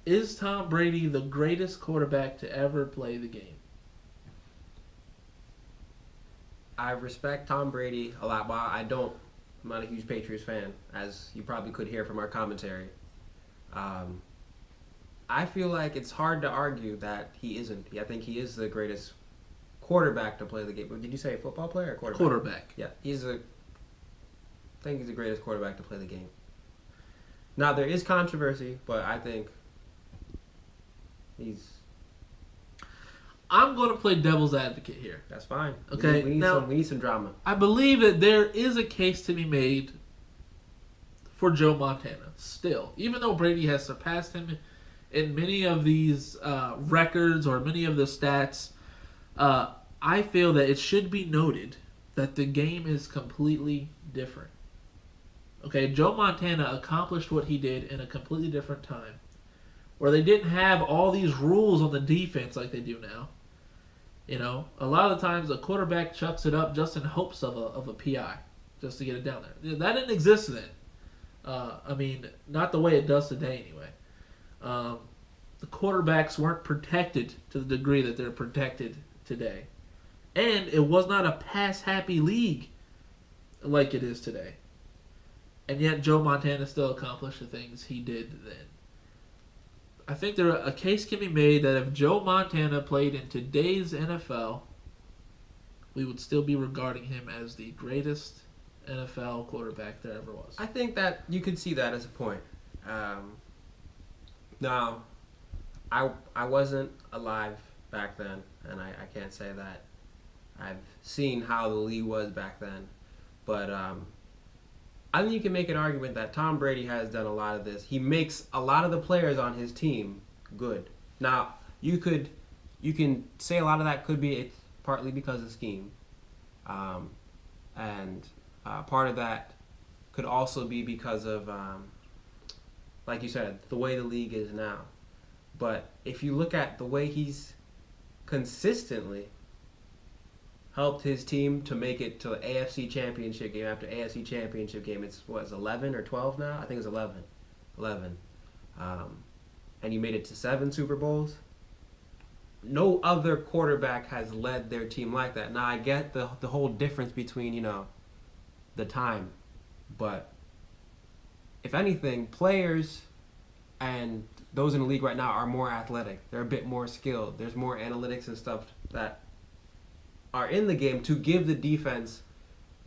Is Tom Brady the greatest quarterback to ever play the game? I respect Tom Brady a lot. While I'm not a huge Patriots fan, as you probably could hear from our commentary. Um, I feel like it's hard to argue that he isn't. I think he is the greatest quarterback to play the game. Did you say football player or quarterback? Quarterback. Yeah, I think he's the greatest quarterback to play the game. Now there is controversy, but I think he's I'm going to play devil's advocate here. that's fine. Okay, We need some drama. I believe that there is a case to be made for Joe Montana still. Even though Brady has surpassed him in many of these records or many of the stats, I feel that it should be noted that the game is completely different. Okay, Joe Montana accomplished what he did in a completely different time, where they didn't have all these rules on the defense like they do now. You know, a lot of the times a quarterback chucks it up just in hopes of a PI, just to get it down there. That didn't exist then. Not the way it does today anyway. The quarterbacks weren't protected to the degree that they're protected today. And it was not a pass-happy league like it is today. And yet Joe Montana still accomplished the things he did then. I think a case can be made that if Joe Montana played in today's NFL, we would still be regarding him as the greatest NFL quarterback there ever was. I think that you could see that as a point. Now, I wasn't alive back then, and I can't say that I've seen how the league was back then. But I think you can make an argument that Tom Brady has done a lot of this. He makes a lot of the players on his team good. Now, you can say a lot of that could be it's partly because of scheme. And part of that could also be because of, like you said, the way the league is now. But if you look at the way he's consistently helped his team to make it to the AFC Championship game after AFC Championship game, it's 11 or 12 now? I think it's 11. 11. And you made it to 7 Super Bowls. No other quarterback has led their team like that. Now, I get the whole difference between, the time. But if anything, players and those in the league right now are more athletic. They're a bit more skilled. There's more analytics and stuff that are in the game to give the defense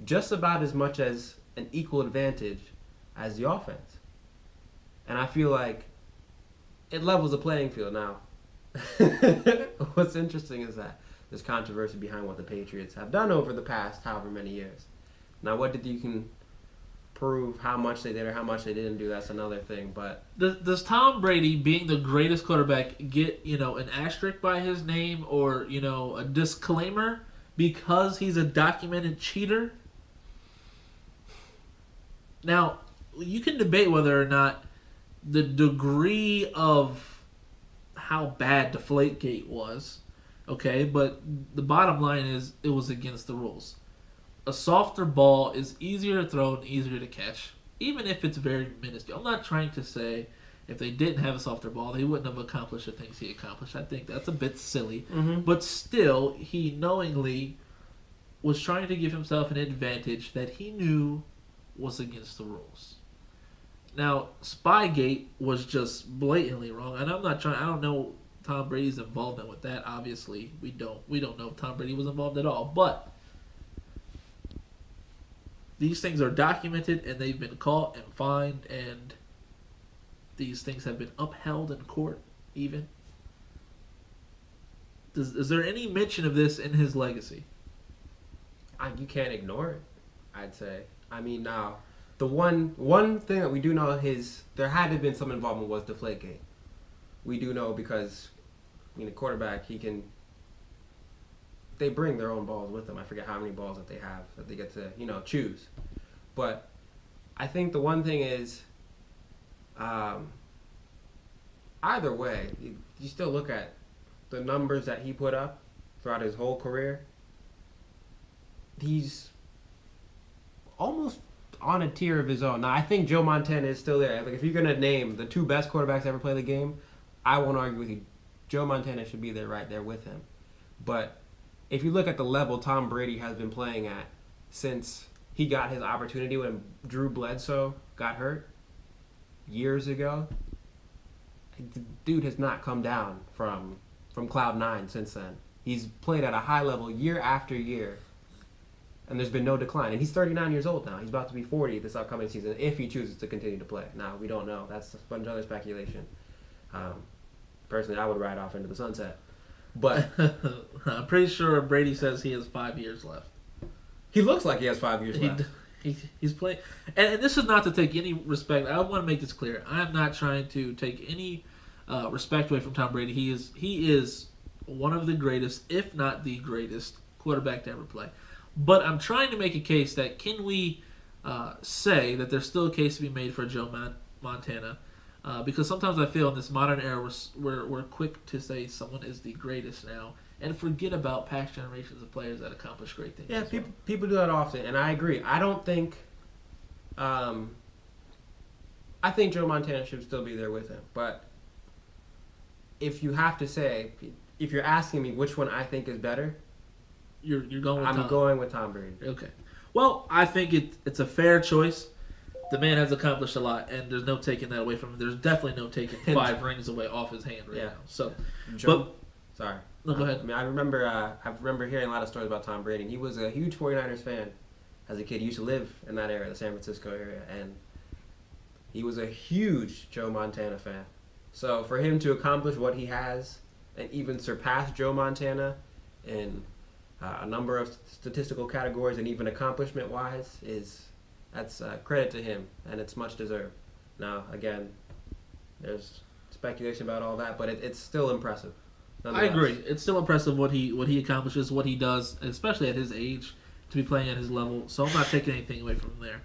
just about as much as an equal advantage as the offense. And I feel like it levels the playing field now. What's interesting is that there's controversy behind what the Patriots have done over the past however many years. Now, what you can prove how much they did or how much they didn't do, that's another thing. But does Tom Brady, being the greatest quarterback, get an asterisk by his name or a disclaimer because he's a documented cheater? Now, you can debate whether or not the degree of how bad Deflategate was, okay? But the bottom line is it was against the rules. A softer ball is easier to throw and easier to catch, even if it's very minuscule. I'm not trying to say if they didn't have a softer ball, they wouldn't have accomplished the things he accomplished. I think that's a bit silly. Mm-hmm. But still, he knowingly was trying to give himself an advantage that he knew was against the rules. Now, Spygate was just blatantly wrong, and I don't know Tom Brady's involvement with that. Obviously, we don't know if Tom Brady was involved at all, but these things are documented, and they've been caught and fined, and these things have been upheld in court, even. Is there any mention of this in his legacy? You can't ignore it, I'd say. I mean, now, the one thing that we do know is there had to have been some involvement was Deflategate. We do know because, the quarterback, they bring their own balls with them. I forget how many balls that they have that they get to, choose. But I think the one thing is, either way, you still look at the numbers that he put up throughout his whole career. He's almost on a tier of his own. Now, I think Joe Montana is still there. Like, if you're going to name the 2 best quarterbacks to ever play the game, I won't argue with you. Joe Montana should be there, right there with him. But if you look at the level Tom Brady has been playing at since he got his opportunity when Drew Bledsoe got hurt years ago, the dude has not come down from cloud nine since then. He's played at a high level year after year, and there's been no decline. And he's 39 years old now. He's about to be 40 this upcoming season if he chooses to continue to play. Now, we don't know. That's a bunch of other speculation. Personally, I would ride off into the sunset. But I'm pretty sure Brady says he has 5 years left. He looks like he has 5 years left. He's playing. And this is not to take any respect. I want to make this clear. I'm not trying to take any respect away from Tom Brady. He is one of the greatest, if not the greatest, quarterback to ever play. But I'm trying to make a case that can we say that there's still a case to be made for Joe Montana. Because sometimes I feel in this modern era we're quick to say someone is the greatest now and forget about past generations of players that accomplish great things. Yeah, people do that often, and I agree. I don't think. I think Joe Montana should still be there with him, but if you have to say, if you're asking me which one I think is better, you're going with I'm going with Tom Brady. Okay. Well, I think it's a fair choice. The man has accomplished a lot, and there's no taking that away from him. There's definitely no taking 5 rings away off his hand right now. So, sorry. No, go ahead. I mean, I remember hearing a lot of stories about Tom Brady. And he was a huge 49ers fan as a kid. He used to live in that area, the San Francisco area, and he was a huge Joe Montana fan. So for him to accomplish what he has and even surpass Joe Montana in a number of statistical categories and even accomplishment-wise that's credit to him, and it's much deserved. Now, again, there's speculation about all that, but it's still impressive. I agree. It's still impressive what he accomplishes, what he does, especially at his age, to be playing at his level. So I'm not taking anything away from him there.